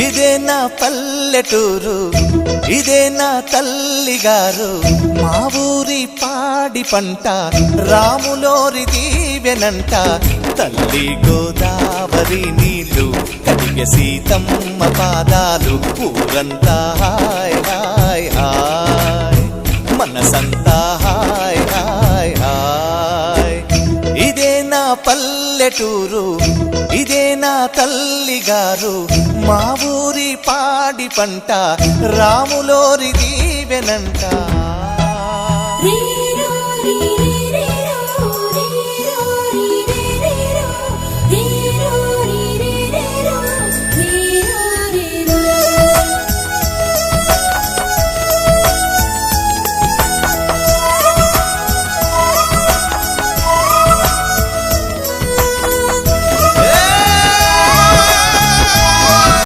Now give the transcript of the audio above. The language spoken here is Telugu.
ఇదే నా పల్లెటూరు, ఇదే నా తల్లిగారు. మా ఊరి పాడి పంట రాములోరి దీవెనంట. తల్లి గోదావరి నీళ్ళు కడిగే సీతమ్మ పాదాలు. ఊరంతా హాయ్ హాయ్ హాయ్, మనసంతా హాయ్ హాయ్ హాయ్. ఇదే నా పల్లెటూరు, ఇదే నా తల్లిగారు. మా ఊరి పాడి పంట రాములోరి దీవెనంట.